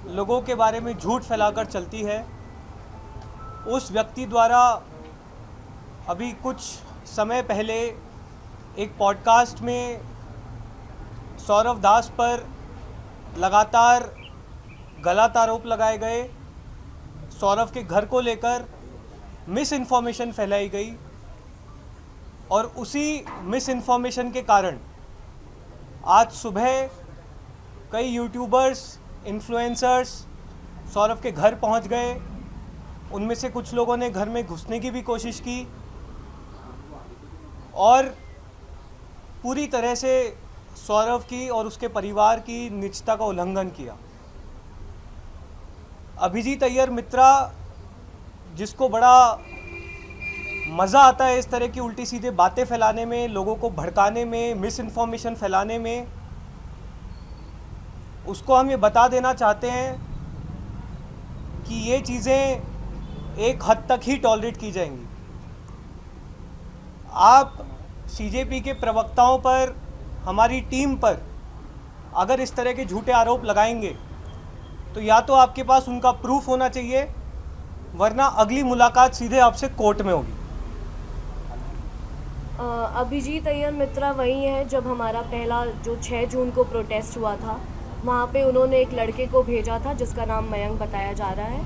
लोगों के बारे में झूठ फैलाकर चलती है, उस व्यक्ति द्वारा अभी कुछ समय पहले एक पॉडकास्ट में सौरव दास पर लगातार गलत आरोप लगाए गए, सौरव के घर को लेकर मिस इन्फॉर्मेशन फैलाई गई और उसी मिस इन्फॉर्मेशन के कारण आज सुबह कई यूट्यूबर्स, इन्फ्लुएंसर्स सौरव के घर पहुंच गए। उनमें से कुछ लोगों ने घर में घुसने की भी कोशिश की और पूरी तरह से सौरव की और उसके परिवार की निजता का उल्लंघन किया। अभिजीत अय्यर मित्रा, जिसको बड़ा मज़ा आता है इस तरह की उल्टी सीधे बातें फैलाने में, लोगों को भड़काने में, मिस इन्फॉर्मेशन फैलाने में, उसको हम ये बता देना चाहते हैं कि ये चीज़ें एक हद तक ही टॉलरेट की जाएंगी। आप सीजेपी के प्रवक्ताओं पर, हमारी टीम पर अगर इस तरह के झूठे आरोप लगाएंगे तो या तो आपके पास उनका प्रूफ होना चाहिए, वरना अगली मुलाकात सीधे आपसे कोर्ट में होगी। अभिजीत अय्यर मित्रा वही है जब हमारा पहला जो 6 जून को प्रोटेस्ट हुआ था, वहाँ पे उन्होंने एक लड़के को भेजा था जिसका नाम मयंक बताया जा रहा है।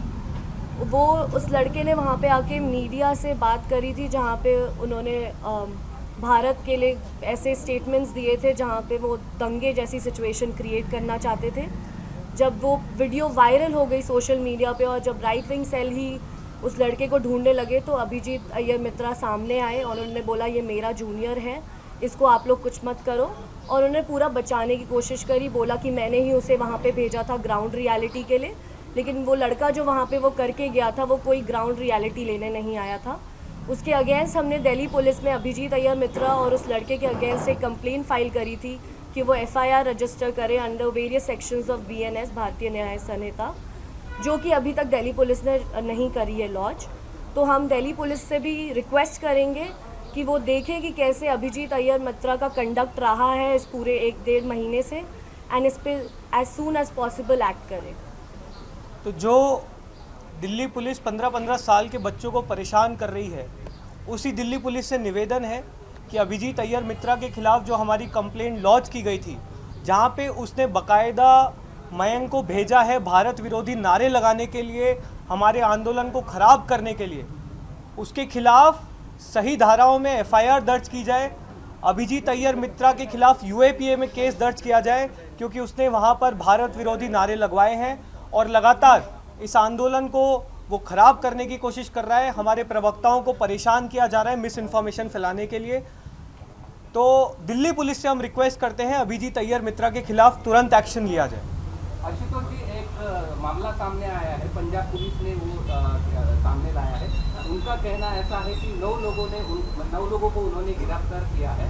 वो उस लड़के ने वहाँ पे आके मीडिया से बात करी थी, जहाँ पे उन्होंने भारत के लिए ऐसे स्टेटमेंट्स दिए थे जहाँ पे वो दंगे जैसी सिचुएशन क्रिएट करना चाहते थे। जब वो वीडियो वायरल हो गई सोशल मीडिया पे और जब राइट विंग सेल ही उस लड़के को ढूंढने लगे तो अभिजीत अय्यर मित्रा सामने आए और उन्होंने बोला ये मेरा जूनियर है, इसको आप लोग कुछ मत करो। और उन्होंने पूरा बचाने की कोशिश करी, बोला कि मैंने ही उसे वहाँ पे भेजा था ग्राउंड रियलिटी के लिए, लेकिन वो लड़का जो वहाँ पे वो करके गया था वो कोई ग्राउंड रियलिटी लेने नहीं आया था। उसके अगेंस्ट हमने दिल्ली पुलिस में अभिजीत अय्यर मित्रा और उस लड़के के अगेंस्ट एक कंप्लेंट फाइल करी थी कि वो FIR रजिस्टर करे under various sections of BNS भारतीय न्याय संहिता, जो कि अभी तक दिल्ली पुलिस ने नहीं करी है लॉन्च। तो हम दिल्ली पुलिस से भी रिक्वेस्ट करेंगे कि वो देखें कि कैसे अभिजीत अय्यर मित्रा का कंडक्ट रहा है इस पूरे 1-1.5 महीने से, एंड इस पर as soon as possible act करें। तो जो दिल्ली पुलिस 15-15 साल के बच्चों को परेशान कर रही है, उसी दिल्ली पुलिस से निवेदन है कि अभिजीत अय्यर मित्रा के खिलाफ जो हमारी कंप्लेंट लॉन्च की गई थी, जहां पे उसने बकायदा मयंक को भेजा है भारत विरोधी नारे लगाने के लिए, हमारे आंदोलन को ख़राब करने के लिए, उसके खिलाफ सही धाराओं में FIR दर्ज की जाए। अभिजीत अय्यर मित्रा के खिलाफ UAPA में केस दर्ज किया जाए, क्योंकि उसने वहां पर भारत विरोधी नारे लगवाए हैं और लगातार इस आंदोलन को वो ख़राब करने की कोशिश कर रहा है। हमारे प्रवक्ताओं को परेशान किया जा रहा है मिस इन्फॉर्मेशन फैलाने के लिए। तो दिल्ली पुलिस से हम रिक्वेस्ट करते हैं अभिजीत अय्यर मित्रा के खिलाफ तुरंत एक्शन लिया जाए। आशुतोष जी, एक मामला सामने आया है, पंजाब पुलिस ने वो सामने लाया है। उनका कहना ऐसा है कि 9 लोगों को उन्होंने गिरफ्तार किया है,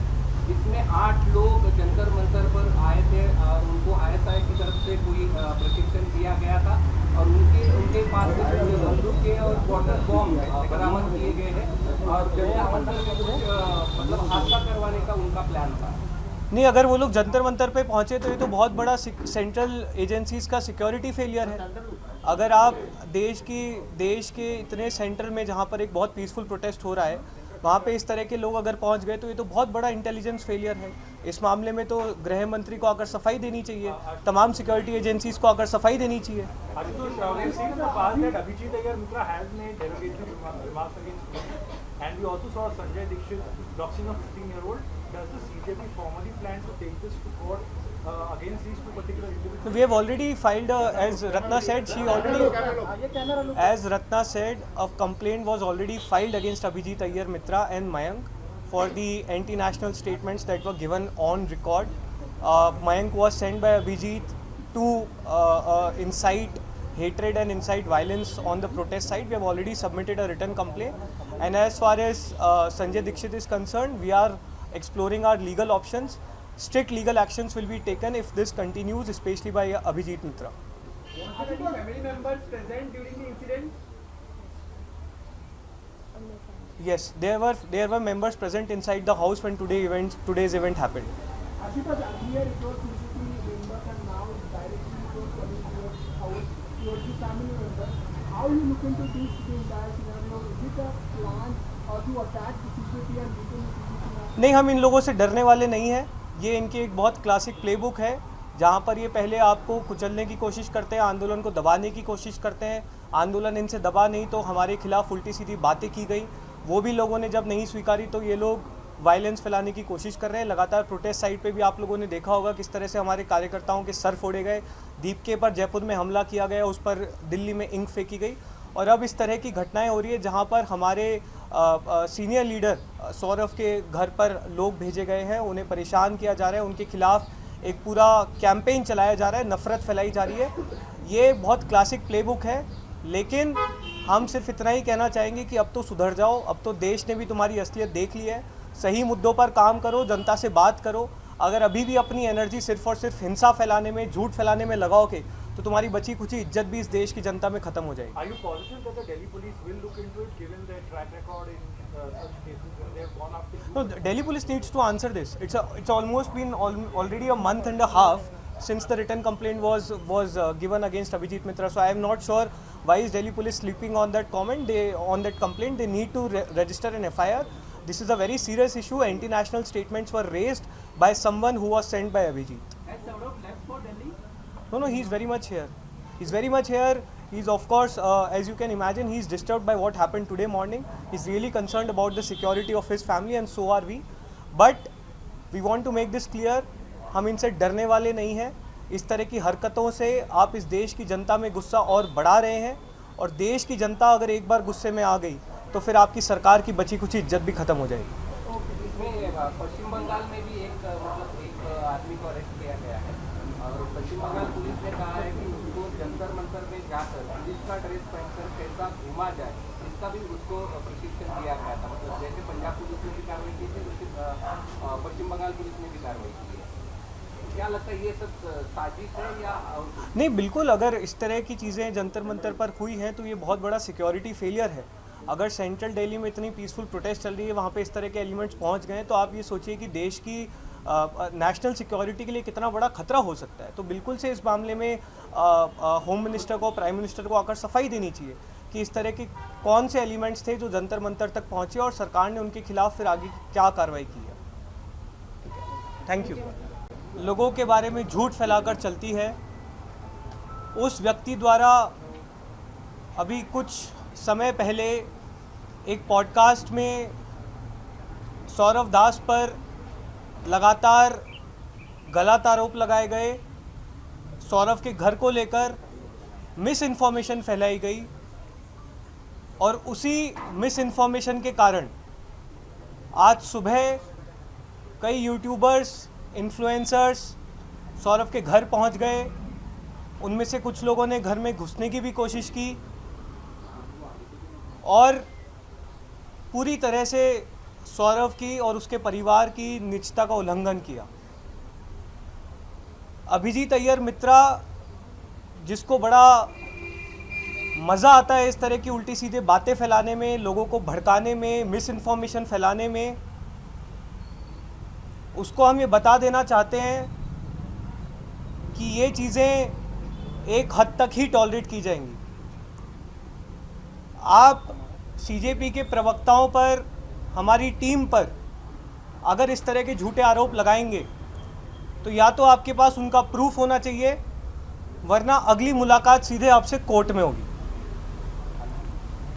जिसमें 8 लोग जंतर मंतर पर आए थे और उनको ISI की तरफ से कोई प्रशिक्षण दिया गया था और उनके पास से बंदूकें और वाटर बॉम्ब बरामद किए गए हैं और जंतर मंतर में कुछ मतलब हादसा करवाने का उनका प्लान था। नहीं, अगर वो लोग जंतर मंतर पे पहुंचे तो ये तो बहुत बड़ा सेंट्रल एजेंसीज का सिक्योरिटी फेलियर है। अगर आप देश के इतने सेंटर में जहां पर एक बहुत पीसफुल प्रोटेस्ट हो रहा है, वहां पे इस तरह के लोग अगर पहुंच गए तो ये तो बहुत बड़ा इंटेलिजेंस फेलियर है। इस मामले में तो गृह मंत्री को आकर सफाई देनी चाहिए, तमाम सिक्योरिटी एजेंसीज को आकर सफाई देनी चाहिए। And we also saw Sanjay Dixit doxing a 15-year-old. Does the CJP formally plan to take this to court against these two particular individuals? We have already filed, as Ratna said, a complaint was already filed against Abhijit Aiyar Mitra and Mayank for the anti-national statements that were given on record. Mayank was sent by Abhijit to incite hatred and incite violence on the protest side. We have already submitted a written complaint, and as far as Sanjay Dixit is concerned, we are exploring our legal options. Strict legal actions will be taken if this continues, especially by Abhijit Mitra. Are the family members present during the incident? Yes, there were members present inside the house when today's event happened. Ashutosh, earlier it was basically members and now directly it was coming to your house. look into this the entire scenario? Is it a plan to attack the CJP and weaken the CJP? नहीं, हम इन लोगों से डरने वाले नहीं हैं। ये इनकी एक बहुत क्लासिक प्लेबुक है, जहाँ पर ये पहले आपको कुचलने की कोशिश करते हैं, आंदोलन को दबाने की कोशिश करते हैं। आंदोलन इनसे दबा नहीं तो हमारे खिलाफ उल्टी सीधी बातें की गई, वो भी लोगों ने जब नहीं स्वीकारी तो ये लोग वायलेंस फैलाने की कोशिश कर रहे हैं। लगातार प्रोटेस्ट साइट पे भी आप लोगों ने देखा होगा किस तरह से हमारे कार्यकर्ताओं के सर फोड़े गए, दीपके पर जयपुर में हमला किया गया, उस पर दिल्ली में इंक फेंकी गई। और अब इस तरह की घटनाएं हो रही है जहां पर हमारे सीनियर लीडर सौरभ के घर पर लोग भेजे गए हैं, उन्हें परेशान किया जा रहा है, उनके खिलाफ एक पूरा कैंपेन चलाया जा रहा है, नफ़रत फैलाई जा रही है। ये बहुत क्लासिक प्लेबुक है, लेकिन हम सिर्फ इतना ही कहना चाहेंगे कि अब तो सुधर जाओ, अब तो देश ने भी तुम्हारी असलियत देख ली है। सही मुद्दों पर काम करो, जनता से बात करो। अगर अभी भी अपनी एनर्जी सिर्फ और सिर्फ हिंसा फैलाने में, झूठ फैलाने में लगाओगे तो तुम्हारी बची कुची इज्जत भी इस देश की जनता में खत्म हो जाएगी। Are you positive that the Delhi police will look into it, given their track record in such cases when they have gone after you? No, the Delhi police needs to answer this. It's almost been already a month and a half since the written complaint was given against Abhijit Mitra. So I am not sure why is Delhi police sleeping on that complaint. They need to register an FIR. This is a very serious issue. Anti-national statements were raised by someone who was sent by Abhijit. Has Saurabh left for Delhi? No, he's very much here. He's very much here. He's of course, as you can imagine, he's disturbed by what happened today morning. He's really concerned about the security of his family and so are we. But we want to make this clear, हम इनसे डरने वाले नहीं हैं। इस तरह की हरकतों से आप इस देश की जनता में गुस्सा और बढ़ा रहे हैं, और देश की जनता अगर एक बार गुस्से में आ गई तो फिर आपकी सरकार की बची कुछ इज्जत भी खत्म हो जाएगी। इसमें पश्चिम बंगाल में भी एक आदमी को अरेस्ट किया गया है और पश्चिम बंगाल पुलिस ने कहा है कि उसको जंतर मंतर में जाकर पुलिस का ड्रेस पहनकर कैसा घूमा जाए, इसका भी उसको प्रशिक्षण दिया गया था। मतलब जैसे पंजाब पुलिस ने भी कार्रवाई की थी, वैसे पश्चिम बंगाल पुलिस ने भी कार्रवाई की है। क्या लगता है, ये सब साजिश है या नहीं? बिल्कुल, अगर इस तरह की चीज़ें जंतर मंतर पर हुई हैं तो ये बहुत बड़ा सिक्योरिटी फेलियर है। अगर सेंट्रल दिल्ली में इतनी पीसफुल प्रोटेस्ट चल रही है, वहाँ पे इस तरह के एलिमेंट्स पहुँच गए, तो आप ये सोचिए कि देश की नेशनल सिक्योरिटी के लिए कितना बड़ा खतरा हो सकता है। तो बिल्कुल से इस मामले में होम मिनिस्टर को, प्राइम मिनिस्टर को आकर सफाई देनी चाहिए कि इस तरह के कौन से एलिमेंट्स थे जो जंतर मंतर तक पहुँचे और सरकार ने उनके खिलाफ फिर आगे क्या कार्रवाई की है। Thank you. लोगों के बारे में झूठ फैलाकर चलती है, उस व्यक्ति द्वारा अभी कुछ समय पहले एक पॉडकास्ट में सौरभ दास पर लगातार गलत आरोप लगाए गए, सौरभ के घर को लेकर मिस इन्फॉर्मेशन फैलाई गई, और उसी मिस इन्फॉर्मेशन के कारण आज सुबह कई यूट्यूबर्स, इन्फ्लुएंसर्स सौरभ के घर पहुंच गए। उनमें से कुछ लोगों ने घर में घुसने की भी कोशिश की और पूरी तरह से सौरभ की और उसके परिवार की निजता का उल्लंघन किया। अभिजीत अय्यर मित्रा, जिसको बड़ा मज़ा आता है इस तरह की उल्टी सीधे बातें फैलाने में, लोगों को भड़काने में, मिस इन्फॉर्मेशन फैलाने में, उसको हम ये बता देना चाहते हैं कि ये चीज़ें एक हद तक ही टॉलरेट की जाएंगी। आप सीजेपी के प्रवक्ताओं पर, हमारी टीम पर अगर इस तरह के झूठे आरोप लगाएंगे तो या तो आपके पास उनका प्रूफ होना चाहिए, वरना अगली मुलाकात सीधे आपसे कोर्ट में होगी।